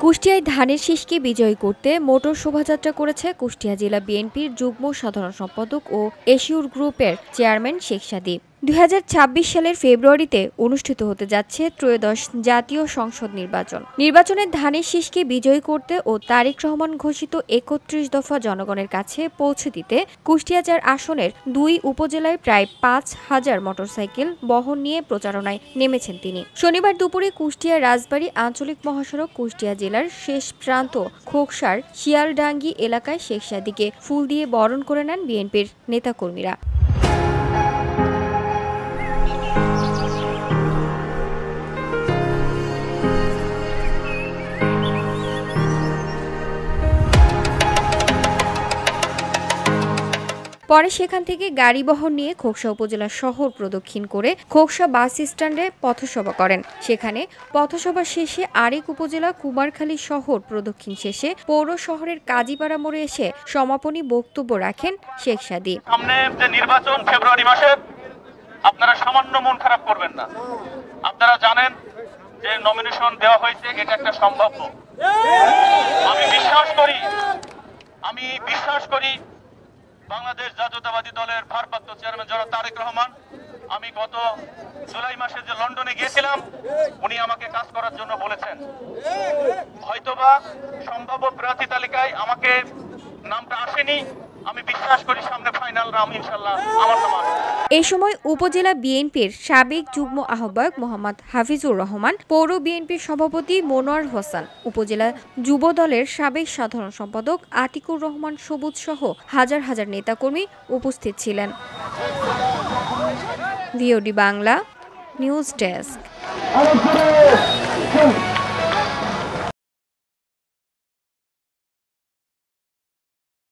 কুষ্টিয়ায় ধানের শীষকে বিজয়ী করতে মোটর শোভাযাত্রা করেছে কুষ্টিয়া জেলা বিএনপির যুগ্ম সাধারণ সম্পাদক ও এশিউর গ্রুপের চেয়ারম্যান শেখ সাদী। ২০২৬ সালের ফেব্রুয়ারিতে অনুষ্ঠিত হতে যাচ্ছে ত্রয়োদশ জাতীয় সংসদ নির্বাচনে ধানের শীষকে বিজয়ী করতে ও তারেক রহমান ঘোষিত ৩১ দফা জনগণের কাছে পৌঁছে দিতে কুষ্টিয়া ৪ আসনের ২ উপজেলায় প্রায় ৫,০০০ মোটরসাইকেল বহন নিয়ে প্রচারণায় নেমেছেন তিনি। শনিবার দুপুরে কুষ্টিয়া রাজবাড়ী আঞ্চলিক মহাসড়ক কুষ্টিয়া জেলার শেষ প্রান্ত খোকসার শিয়ালডাঙ্গি এলাকায় শেখ সাদীকে ফুল দিয়ে বরণ করে নেন বিএনপির নেতাকর্মীরা। পরে সেখান থেকে গাড়ি বহন নিয়ে খোকসা উপজেলা শহর প্রদক্ষিণ করে খোকসা বাস স্ট্যান্ডে পথসভা করেন। সেখানে পথসভা শেষে আরেক উপজেলা কুমারখালী শহর প্রদক্ষিণ শেষে পৌর শহরের কাজীপাড়া মোড়ে এসে সমাপনী বক্তব্য রাখেন শেখ সাদী। সামনে যে নির্বাচন ফেব্রুয়ারি মাসে, আপনারা সামান্য মন খারাপ করবেন না। আপনারা জানেন যে নমিনেশন দেওয়া হয়েছে, এটা একটা সম্ভাব্য। আমি বিশ্বাস করি বাংলাদেশ জাতীয়তাবাদী দলের ভারপ্রাপ্ত চেয়ারম্যান জনাব তারেক রহমান, আমি গত জুলাই মাসে যে লন্ডনে গিয়েছিলাম, উনি আমাকে কাজ করার জন্য বলেছেন। হয়তোবা সম্ভাব্য প্রার্থী তালিকায় আমাকে নামটা আসেনি, আমি বিশ্বাস করি সামনে ফাইনাল নাম ইনশাআল্লাহ আমার নাম আসবে। এই সময় উপজেলা বিএনপির সাবেক যুগ্ম আহ্বায়ক মোহাম্মদ হাফিজুর রহমান, পৌর বিএনপির সভাপতি মনোয়ার হোসেন, উপজেলা যুব দলের সাবেক সাধারণ সম্পাদক আতিকুর রহমান সবুজ সহ হাজার হাজার নেতাকর্মী উপস্থিত ছিলেন। VOD Bangla news desk.